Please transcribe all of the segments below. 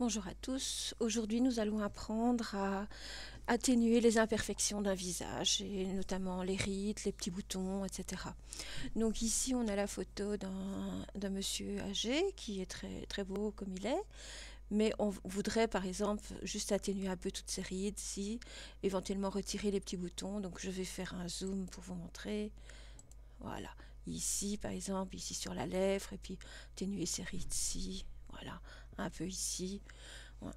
Bonjour à tous. Aujourd'hui, nous allons apprendre à atténuer les imperfections d'un visage, et notamment les rides, les petits boutons, etc. Donc ici, on a la photo d'un monsieur âgé qui est très, très beau comme il est, mais on voudrait par exemple juste atténuer un peu toutes ces rides, si éventuellement retirer les petits boutons. Donc je vais faire un zoom pour vous montrer. Voilà. Ici, par exemple, ici sur la lèvre, et puis atténuer ces rides ici. Voilà, un peu ici. Voilà.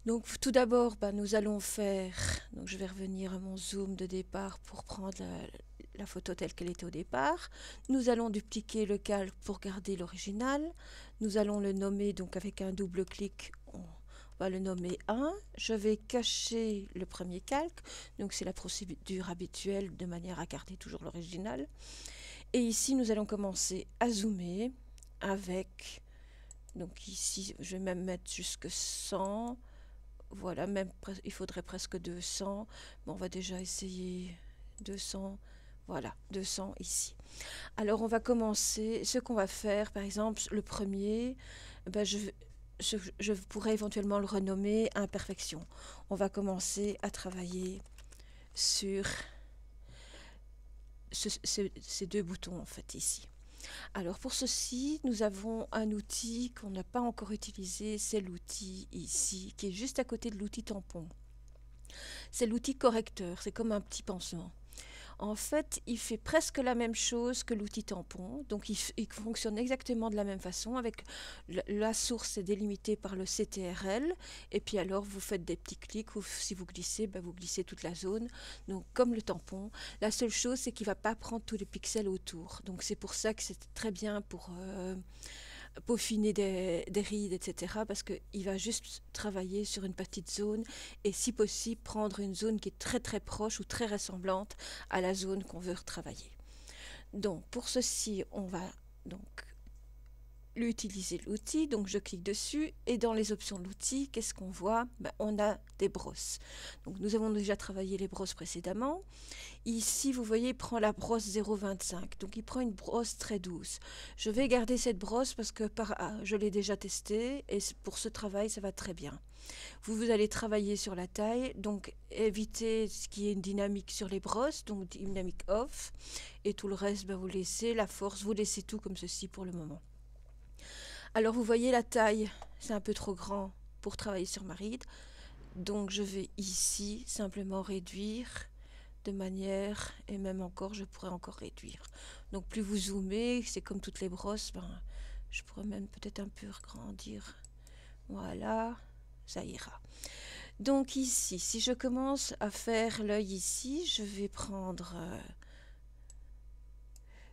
Donc tout d'abord, nous allons faire, donc je vais revenir à mon zoom de départ pour prendre la photo telle qu'elle était au départ. Nous allons dupliquer le calque pour garder l'original. Nous allons le nommer, donc avec un double clic, on va le nommer 1. Je vais cacher le premier calque, donc c'est la procédure habituelle de manière à garder toujours l'original. Et ici, nous allons commencer à zoomer avec, donc ici, je vais même mettre jusque 100. Voilà, même il faudrait presque 200. Bon, on va déjà essayer 200. Voilà, 200 ici. Alors, on va commencer. Ce qu'on va faire, par exemple, le premier, je pourrais éventuellement le renommer imperfection. On va commencer à travailler sur ces deux boutons, en fait, ici. Alors pour ceci, nous avons un outil qu'on n'a pas encore utilisé, c'est l'outil ici, qui est juste à côté de l'outil tampon. C'est l'outil correcteur, c'est comme un petit pansement. En fait, il fait presque la même chose que l'outil tampon, donc il fonctionne exactement de la même façon. Avec la source est délimitée par le CTRL, et puis alors vous faites des petits clics, ou si vous glissez, vous glissez toute la zone. Donc comme le tampon, la seule chose c'est qu'il ne va pas prendre tous les pixels autour. Donc c'est pour ça que c'est très bien pour peaufiner des rides, etc. Parce qu'il va juste travailler sur une petite zone et si possible prendre une zone qui est très très proche ou très ressemblante à la zone qu'on veut retravailler. Donc pour ceci, on va donc utiliser l'outil, donc je clique dessus et dans les options de l'outil, qu'est-ce qu'on voit? On a des brosses. Donc nous avons déjà travaillé les brosses précédemment. Ici, vous voyez, il prend la brosse 0,25, donc il prend une brosse très douce. Je vais garder cette brosse parce que je l'ai déjà testée et pour ce travail, ça va très bien. Vous allez travailler sur la taille, donc évitez ce qui est une dynamique sur les brosses, donc dynamique off, et tout le reste, vous laissez la force, vous laissez tout comme ceci pour le moment. Alors vous voyez la taille, c'est un peu trop grand pour travailler sur ma ride, donc je vais ici simplement réduire de manière, et même encore, je pourrais encore réduire. Donc plus vous zoomez, c'est comme toutes les brosses, je pourrais même peut-être un peu agrandir. Voilà, ça ira. Donc ici, si je commence à faire l'œil ici, je vais prendre,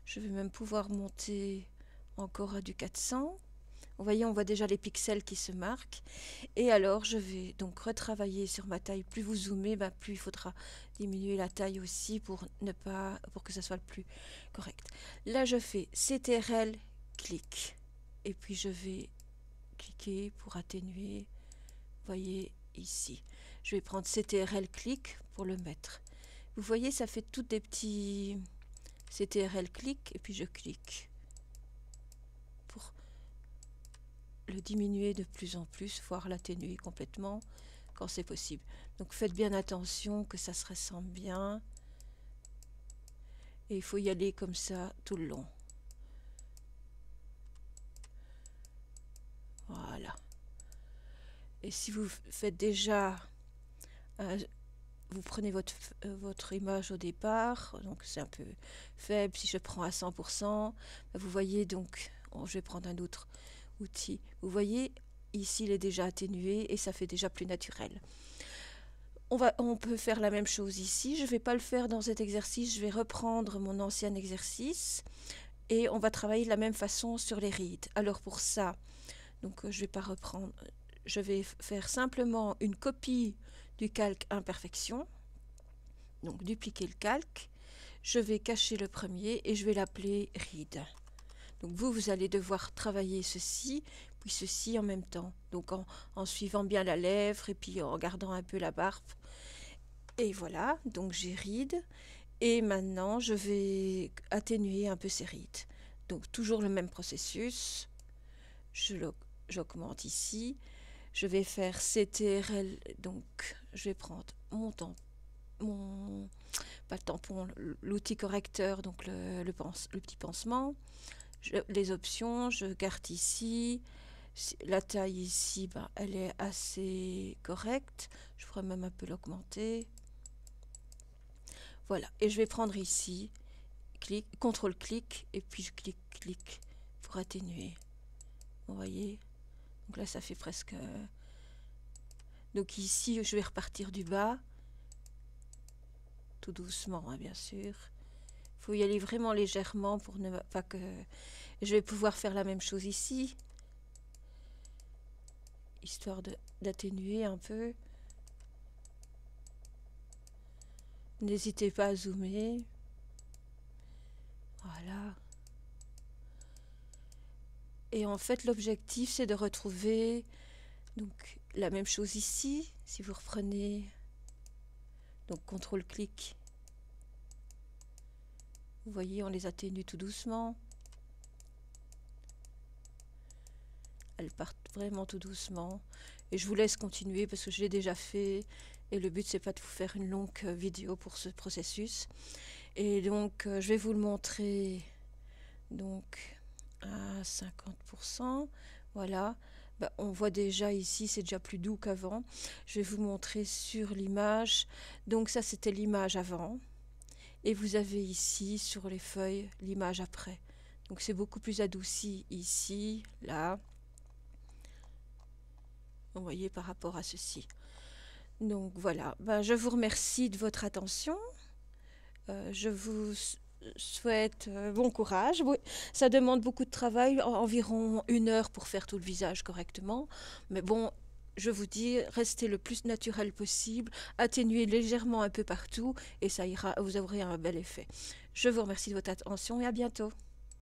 je vais même pouvoir monter encore à du 400. Vous voyez, on voit déjà les pixels qui se marquent. Et alors, je vais donc retravailler sur ma taille. Plus vous zoomez, plus il faudra diminuer la taille aussi pour que ça soit le plus correct. Là, je fais CTRL, clic. Et puis, je vais cliquer pour atténuer. Vous voyez ici. Je vais prendre CTRL, clic pour le mettre. Vous voyez, ça fait toutes des petits CTRL, clic, et puis je clique pour le diminuer de plus en plus, voire l'atténuer complètement quand c'est possible. Donc faites bien attention que ça se ressemble bien. Et il faut y aller comme ça tout le long. Voilà. Et si vous faites déjà, vous prenez votre image au départ, donc c'est un peu faible. Si je prends à 100%, vous voyez donc, je vais prendre un autre outil. Vous voyez, ici il est déjà atténué et ça fait déjà plus naturel. On peut faire la même chose ici. Je ne vais pas le faire dans cet exercice, je vais reprendre mon ancien exercice et on va travailler de la même façon sur les rides. Alors pour ça, donc je vais pas reprendre, je vais faire simplement une copie du calque imperfection. Donc dupliquer le calque. Je vais cacher le premier et je vais l'appeler ride. Donc vous allez devoir travailler ceci, puis ceci en même temps. Donc en suivant bien la lèvre et puis en gardant un peu la barbe. Et voilà, donc j'ai ride. Et maintenant, je vais atténuer un peu ces rides. Donc toujours le même processus. J'augmente ici. Je vais faire CTRL, donc je vais prendre mon tampon, pas le tampon, l'outil correcteur, donc le petit pansement. Les options, je garde ici. La taille ici, ben, elle est assez correcte. Je pourrais même un peu l'augmenter. Voilà, et je vais prendre ici, CTRL-clic, et puis je clique pour atténuer. Vous voyez? Donc là, ça fait presque... Donc ici, je vais repartir du bas, tout doucement, hein, bien sûr. Il faut y aller vraiment légèrement pour ne pas que... Je vais pouvoir faire la même chose ici, histoire d'atténuer un peu. N'hésitez pas à zoomer. Voilà. Et en fait, l'objectif, c'est de retrouver donc la même chose ici. Si vous reprenez, donc CTRL-clic, vous voyez, on les atténue tout doucement. Elles partent vraiment tout doucement. Et je vous laisse continuer parce que je l'ai déjà fait. Et le but, c'est pas de vous faire une longue vidéo pour ce processus. Et donc, je vais vous le montrer donc à 50%. Voilà. Ben, on voit déjà ici, c'est déjà plus doux qu'avant. Je vais vous montrer sur l'image. Donc ça, c'était l'image avant. Et vous avez ici, sur les feuilles, l'image après. Donc c'est beaucoup plus adouci ici, là. Vous voyez, par rapport à ceci. Donc voilà, ben, je vous remercie de votre attention. Je vous souhaite bon courage. Oui, ça demande beaucoup de travail, environ 1 heure pour faire tout le visage correctement. Mais bon, je vous dis, restez le plus naturel possible, atténuez légèrement un peu partout et ça ira, vous aurez un bel effet. Je vous remercie de votre attention et à bientôt.